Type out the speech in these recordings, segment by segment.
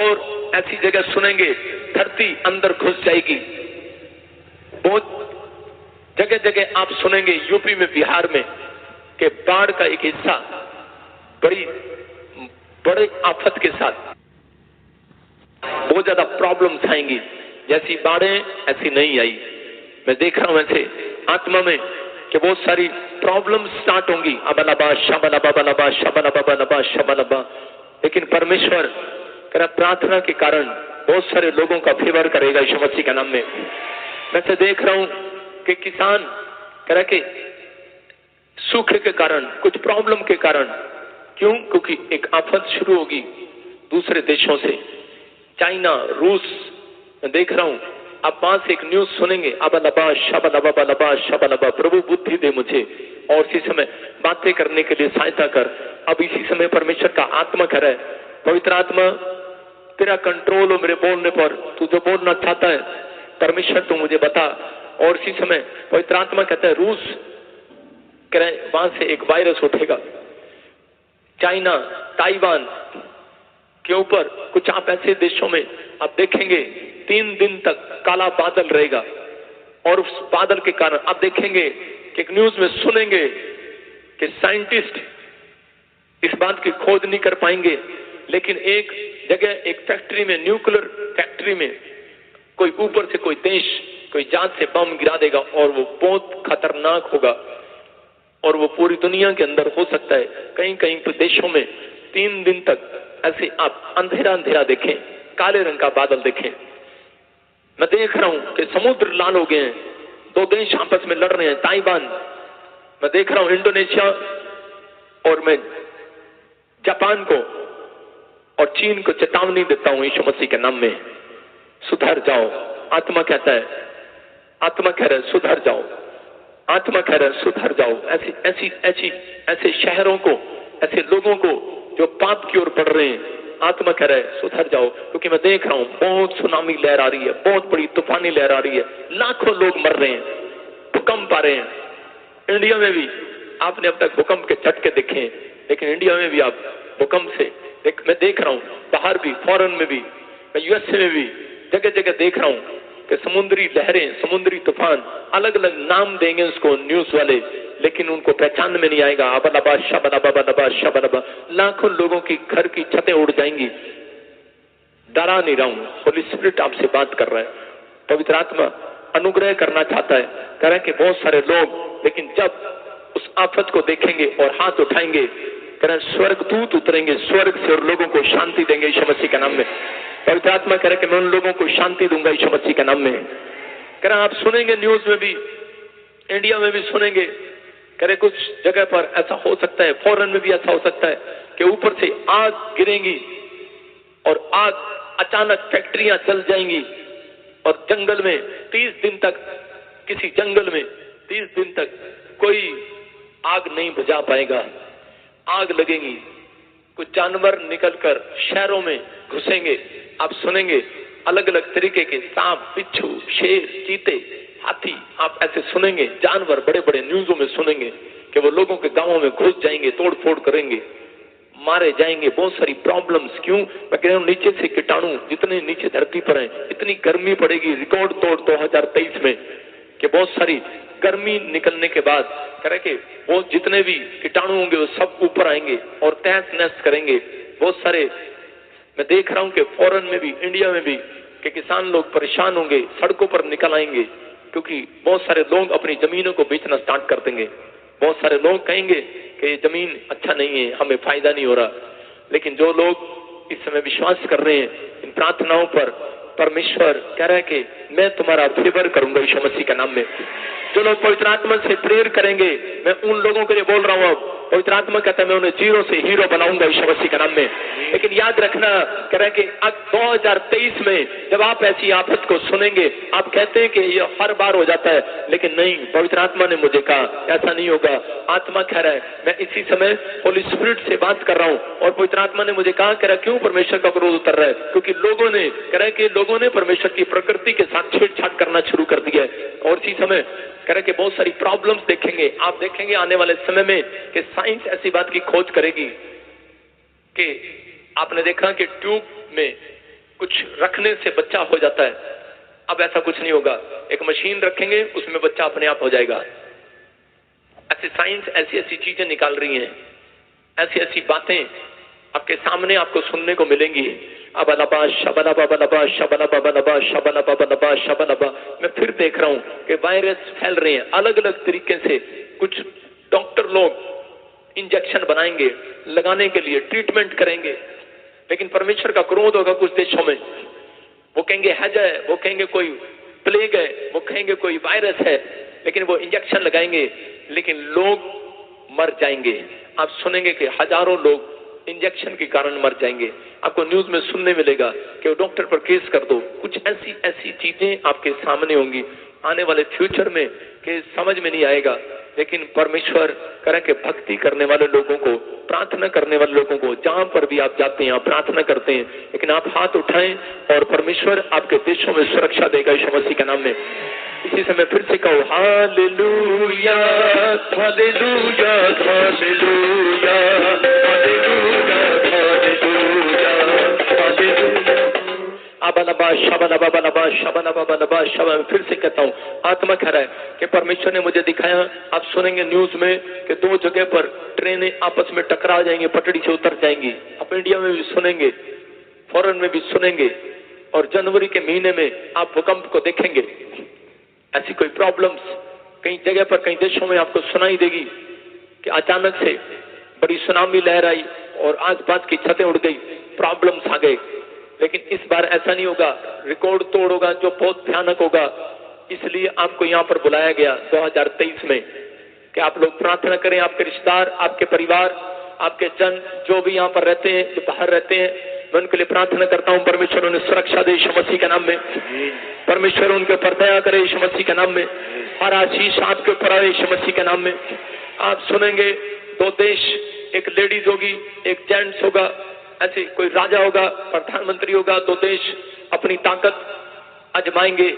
और ऐसी जगह सुनेंगे धरती अंदर घुस जाएगी। बहुत जगह जगह आप सुनेंगे यूपी में, बिहार में, कि बाढ़ का एक हिस्सा बड़े आफत के साथ बहुत ज्यादा प्रॉब्लम्स आएंगी। जैसी बाढ़ें ऐसी नहीं आई। मैं देख रहा हूं ऐसे आत्मा में कि बहुत सारी प्रॉब्लम्स स्टार्ट होंगी। अबलबा शबलबा बलबा शबलबा बलबा शबलबा। लेकिन परमेश्वर कह रहा प्रार्थना के कारण बहुत सारे लोगों का फेवर करेगा यीशु मसीह के नाम में। मैं से देख रहा हूं कि किसान कह रहा कि सूखे के कारण, कुछ प्रॉब्लम के कारण, क्यों? क्योंकि एक आफत शुरू होगी दूसरे देशों से, चाइना, रूस। मैं देख रहा हूं आप वहां से एक न्यूज सुनेंगे, अबलबा शबलबा बलबा शबलबा। प्रभु बुद्धि दे मुझे और इसी समय बातें करने के लिए सहायता कर। अब इसी समय परमेश्वर का आत्मा कह रहा है, पवित्र आत्मा तेरा कंट्रोल हो मेरे बोलने पर। तू जो बोलना चाहता है परमेश्वर तू मुझे बता। और इसी समय पवित्र आत्मा कहता है रूस कह रहे वहां से एक वायरस उठेगा, चाइना, ताइवान के ऊपर कुछ आप ऐसे देशों में आप देखेंगे 3 दिन तक काला बादल रहेगा। और उस बादल के कारण आप देखेंगे कि एक न्यूज में सुनेंगे कि साइंटिस्ट इस बात की खोज नहीं कर पाएंगे, लेकिन एक जगह एक फैक्ट्री में, न्यूक्लियर फैक्ट्री में कोई ऊपर से कोई देश, कोई जात से बम गिरा देगा और वो बहुत खतरनाक होगा और वो पूरी दुनिया के अंदर हो सकता है। कहीं कहीं तो देशों में 3 दिन तक ऐसे आप अंधेरा अंधेरा देखें, काले रंग का बादल देखें। मैं देख रहा हूं कि समुद्र लाल हो गए हैं, 2 देश आपस में लड़ रहे हैं। ताइवान, मैं देख रहा हूं इंडोनेशिया, और मैं जापान को और चीन को चेतावनी देता हूं यीशु मसीह के नाम में, सुधर जाओ। आत्मा कहता है, आत्मा कह रहा है सुधर जाओ, आत्मा कह रहा है सुधर जाओ। ऐसे शहरों को, ऐसे लोगों को जो पाप की ओर बढ़ रहे हैं, आत्मा कह रहा है सुधर जाओ। क्योंकि मैं देख रहा हूं बहुत सुनामी लहर आ रही है, बहुत बड़ी तूफानी लहर आ रही है, लाखों लोग मर रहे हैं, भूकंप आ रहे हैं। इंडिया में भी आपने अब तक भूकंप के झटके देखे हैं, लेकिन इंडिया में भी आप भूकंप से मैं देख रहा हूं, बाहर भी, फॉरेन में भी, मैं यूएसए में भी जगह जगह देख रहा हूं कि समुद्री लहरें, समुद्री तूफान, अलग अलग नाम देंगे उसको न्यूज वाले, लेकिन उनको पहचान में नहीं आएगा। अबलबा शबलबा बलबा शबलबा। लाखों लोगों की घर की छतें उड़ जाएंगी। डरा नहीं रहा हूं, होली स्पिरिट आपसे बात कर रहा है। पवित्र आत्मा अनुग्रह करना चाहता है। कह रहा है कि बहुत सारे लोग, लेकिन जब उस आफत को देखेंगे और हाथ उठाएंगे, कह रहा है स्वर्गदूत उतरेंगे स्वर्ग से और लोगों को शांति देंगे यीशु मसीह के नाम में। पवित्र आत्मा कह रहा है कि मैं उन लोगों को शांति दूंगा यीशु मसीह के नाम में। कह रहा आप सुनेंगे न्यूज में भी, इंडिया में भी सुनेंगे, कह रहे कुछ जगह पर ऐसा हो सकता है, फॉरेन में भी ऐसा हो सकता है कि ऊपर से आग गिरेगी और आग अचानक फैक्ट्रियां जल जाएंगी और जंगल में 30 दिन तक, किसी जंगल में 30 दिन तक कोई आग नहीं बुझा पाएगा। आग लगेगी, कुछ जानवर निकलकर शहरों में घुसेंगे। आप सुनेंगे अलग अलग तरीके के सांप, बिच्छू, शेर, चीते, हाथी, आप ऐसे सुनेंगे जानवर बड़े बड़े न्यूज़ों में सुनेंगे कि वो लोगों के गांवों में घुस जाएंगे, तोड़ फोड़ करेंगे, मारे जाएंगे। बहुत सारी प्रॉब्लम्स। क्यों? मैं कह रहा हूं नीचे से कीटाणु जितने नीचे धरती पर हैं, इतनी गर्मी पड़ेगी रिकॉर्ड तोड़ 2023 में कि बहुत सारी गर्मी निकलने के बाद कह रहे कि वो जितने भी कीटाणु होंगे वो सब ऊपर आएंगे और तहस नहस करेंगे। बहुत सारे मैं देख रहा हूं कि फॉरेन में भी, इंडिया में भी कि किसान लोग परेशान होंगे, सड़कों पर निकल आएंगे, क्योंकि बहुत सारे लोग अपनी जमीनों को बेचना स्टार्ट कर देंगे। बहुत सारे लोग कहेंगे कि ये जमीन अच्छा नहीं है, हमें फायदा नहीं हो रहा। लेकिन जो लोग इस समय विश्वास कर रहे हैं इन प्रार्थनाओं पर, परमेश्वर कह रहा है कि मैं तुम्हारा फेवर करूंगा यीशु मसीह के नाम में। जो लोग पवित्र आत्मा से प्रेयर करेंगे, मैं उन लोगों के लिए बोल रहा हूं। अब पवित्र आत्मा कहता है मैं उन्हें जीरो से हीरो बनाऊंगा यीशु मसीह के नाम में। लेकिन याद रखना, कह रहा है कि अब 2023 में जब आप ऐसी आफत को सुनेंगे, आप कहते हैं कि ये हर बार हो जाता है, लेकिन नहीं, पवित्र आत्मा ने मुझे कहा ऐसा नहीं होगा। आत्मा कह रहा है, मैं इसी समय होली स्पिरिट से बात कर रहा हूं और पवित्र आत्मा ने मुझे कहा, कह रहा क्यों परमेश्वर का क्रोध उतर रहा है? क्योंकि लोगों ने, कह रहा है कि लोगों ने परमेश्वर की प्रकृति के साथ छेड़छाड़ करना शुरू कर दिया है। और इसी समय कह रहे कि बहुत सारी प्रॉब्लम्स देखेंगे। आप देखेंगे आने वाले समय में कि साइंस ऐसी बात की खोज करेगी कि आपने देखा कि ट्यूब में कुछ रखने से बच्चा हो जाता है, अब ऐसा कुछ नहीं होगा। एक मशीन रखेंगे, उसमें बच्चा अपने आप हो जाएगा। ऐसे साइंस ऐसी ऐसी चीजें निकाल रही है, ऐसी ऐसी बातें आपके सामने आपको सुनने को मिलेंगी। अबलबा शबलबा बलबा शबलबा बलबा शबलबा बलबा शबलबा। मैं फिर देख रहा हूं कि वायरस फैल रहे हैं अलग अलग तरीके से। कुछ डॉक्टर लोग इंजेक्शन बनाएंगे, लगाने के लिए ट्रीटमेंट करेंगे, लेकिन परमेश्वर का क्रोध होगा कुछ देशों में। वो कहेंगे हैज है, वो कहेंगे कोई प्लेग है, वो कहेंगे कोई वायरस है, लेकिन वो इंजेक्शन लगाएंगे, लेकिन लोग मर जाएंगे। आप सुनेंगे कि हजारों लोग इंजेक्शन के कारण मर जाएंगे। आपको न्यूज में सुनने मिलेगा कि वो डॉक्टर पर केस कर दो। कुछ ऐसी ऐसी चीजें आपके सामने होंगी आने वाले फ्यूचर में कि समझ में नहीं आएगा। लेकिन परमेश्वर करें कि भक्ति करने वाले लोगों को, प्रार्थना करने वाले लोगों को, जहां पर भी आप जाते हैं आप प्रार्थना करते हैं, लेकिन आप हाथ उठाएं और परमेश्वर आपके देशों में सुरक्षा देगा यीशु मसीह के नाम में। इसी समय फिर से कहो hallelujah hallelujah hallelujah hallelujah hallelujah hallelujah. अबलबा शबलबा बलबा शबलबा बलबा शब। फिर से कहता हूँ, आत्मा कह रहा है कि परमेश्वर ने मुझे दिखाया। आप सुनेंगे न्यूज में कि 2 जगह पर ट्रेनें आपस में टकरा जाएंगी, पटड़ी से उतर जाएंगी। आप इंडिया में भी सुनेंगे, फॉरेन में भी सुनेंगे, और जनवरी के महीने में आप भूकंप को देखेंगे। ऐसी कोई प्रॉब्लम्स कई जगह पर, कई देशों में आपको सुनाई देगी कि अचानक से बड़ी सुनामी लहर आई और आसपास की छतें उड़ गई, प्रॉब्लम्स आ गए। लेकिन इस बार ऐसा नहीं होगा, रिकॉर्ड तोड़ होगा जो बहुत भयानक होगा। इसलिए आपको यहाँ पर बुलाया गया 2023 में कि आप लोग प्रार्थना करें। आपके रिश्तेदार, आपके परिवार, आपके जन जो भी यहाँ पर रहते हैं, जो बाहर रहते हैं, मैं उनके लिए प्रार्थना करता हूँ। परमेश्वर उन्हें सुरक्षा दे यीशु मसीह के नाम में। परमेश्वर उनके ऊपर दया करे यीशु मसीह के नाम में। हर आशीष आपके ऊपर आए यीशु मसीह के नाम में। आप सुनेंगे 2 देश, एक लेडीज होगी, एक जेंट्स होगा, ऐसे कोई राजा होगा, प्रधानमंत्री होगा। 2 देश अपनी ताकत आजमाएंगे।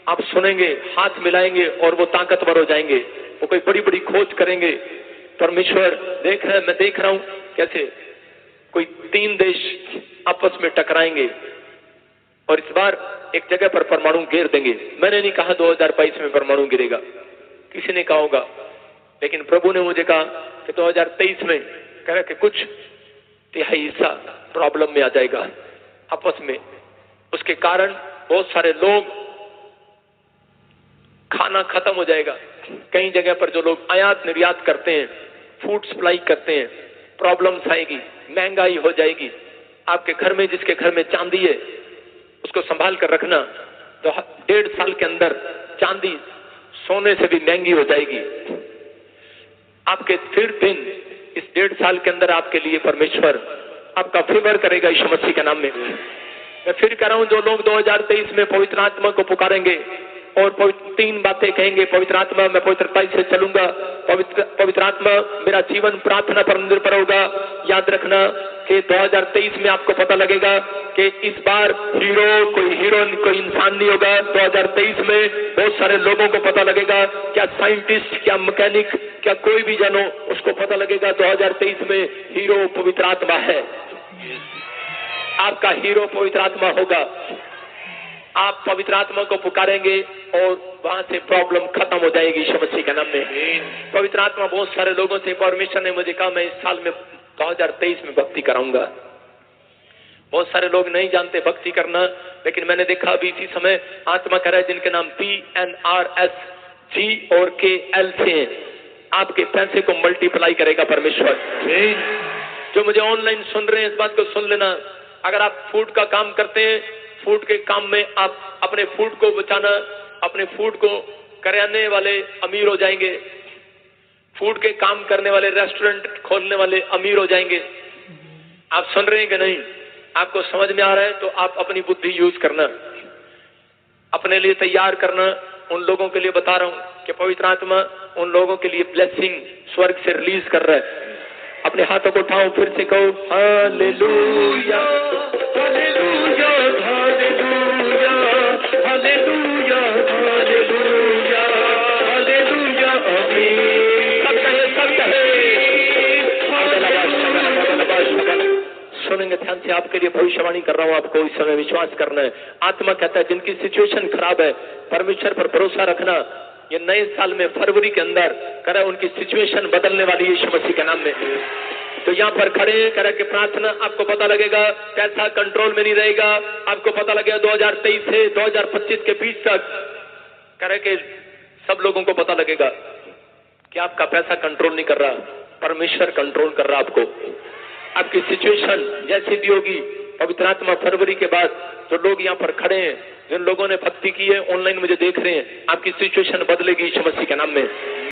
आप सुनेंगे, हाथ मिलाएंगे और वो ताकतवर हो जाएंगे। वो कोई बड़ी बड़ी खोज करेंगे। परमेश्वर देख रहे हैं, मैं देख रहा हूं कैसे कोई 3 देश आपस में टकराएंगे और इस बार एक जगह पर परमाणु गिर देंगे। मैंने नहीं कहा 2022 में परमाणु गिरेगा, किसी ने कहा होगा, लेकिन प्रभु ने मुझे कहा कि 2023 में कह रहे कि कुछ तिहाई हिस्सा प्रॉब्लम में आ जाएगा आपस में। उसके कारण बहुत सारे लोग, खाना खत्म हो जाएगा। कई जगह पर जो लोग आयात निर्यात करते हैं, फूड सप्लाई करते हैं, प्रॉब्लम्स आएगी, महंगाई हो जाएगी। आपके घर में, जिसके घर में चांदी है, उसको संभाल कर रखना। तो 1.5 साल के अंदर चांदी सोने से भी महंगी हो जाएगी। आपके फिर दिन इस 1.5 साल के अंदर आपके लिए परमेश्वर आपका फेवर करेगा यीशु मसीह के नाम में। मैं फिर कह रहा हूं, जो लोग 2023 में पवित्र आत्मा को पुकारेंगे और 3 बातें कहेंगे, पवित्र आत्मा मैं पवित्रता से चलूंगा, पवित्र आत्मा मेरा जीवन प्रार्थना पर निर्भर होगा। याद रखना कि 2023 में आपको पता लगेगा कि इस बार हीरो कोई इंसान नहीं होगा। 2023 में बहुत सारे लोगों को पता लगेगा, क्या साइंटिस्ट, क्या मैकेनिक, क्या कोई भी जानो, उसको पता लगेगा 2023 में हीरो पवित्र आत्मा है। आपका हीरो पवित्र आत्मा होगा। आप पवित्र आत्मा को पुकारेंगे और वहां से प्रॉब्लम खत्म हो जाएगी यीशु मसीह के नाम में। पवित्र आत्मा बहुत सारे लोगों से, परमेश्वर ने मुझे कहा मैं इस साल में 2023 में भक्ति कराऊंगा। बहुत सारे लोग नहीं जानते भक्ति करना, लेकिन मैंने देखा अभी इसी समय आत्मा कह रहा है जिनके नाम PNRS G और KL से हैं, आपके पैसे को मल्टीप्लाई करेगा परमेश्वर। जो मुझे ऑनलाइन सुन रहे हैं, इस बात को सुन लेना, अगर आप फूड का काम करते हैं, फूड के काम में आप अपने फूड को बचाना, अपने फूड को करियाने वाले अमीर हो जाएंगे, फूड के काम करने वाले रेस्टोरेंट खोलने वाले अमीर हो जाएंगे। आप सुन रहे हैं कि नहीं? आपको समझ में आ रहा है तो आप अपनी बुद्धि यूज करना, अपने लिए तैयार करना। उन लोगों के लिए बता रहा हूं कि पवित्र आत्मा उन लोगों के लिए ब्लेसिंग स्वर्ग से रिलीज कर रहा है। अपने हाथों को उठाओ, फिर से कहो hallelujah hallelujah hallelujah hallelujah hallelujah hallelujah आमीन। सब कहे सुनेंगे ध्यान से। आपके आपके लिए भविष्यवाणी कर रहा हूं, आपको इस समय विश्वास करना है। आत्मा कहता है जिनकी सिचुएशन खराब है, परमेश्वर पर भरोसा रखना। ये नए साल में फरवरी के अंदर कह रहा है उनकी सिचुएशन बदलने वाली है यीशु मसीह के नाम में। तो यहाँ पर खड़े कह रहा है कि प्रार्थना, आपको पता लगेगा पैसा कंट्रोल में नहीं रहेगा। आपको पता लगेगा 2023 से 2025 के बीच तक कह रहे कि सब लोगों को पता लगेगा कि आपका पैसा कंट्रोल नहीं कर रहा, परमेश्वर कंट्रोल कर रहा आपको। आपकी सिचुएशन जैसी भी होगी, पवित्र आत्मा फरवरी के बाद जो लोग यहाँ पर खड़े हैं, जिन लोगों ने भक्ति की है, ऑनलाइन मुझे देख रहे हैं, आपकी सिचुएशन बदलेगी यीशु मसीह के नाम में।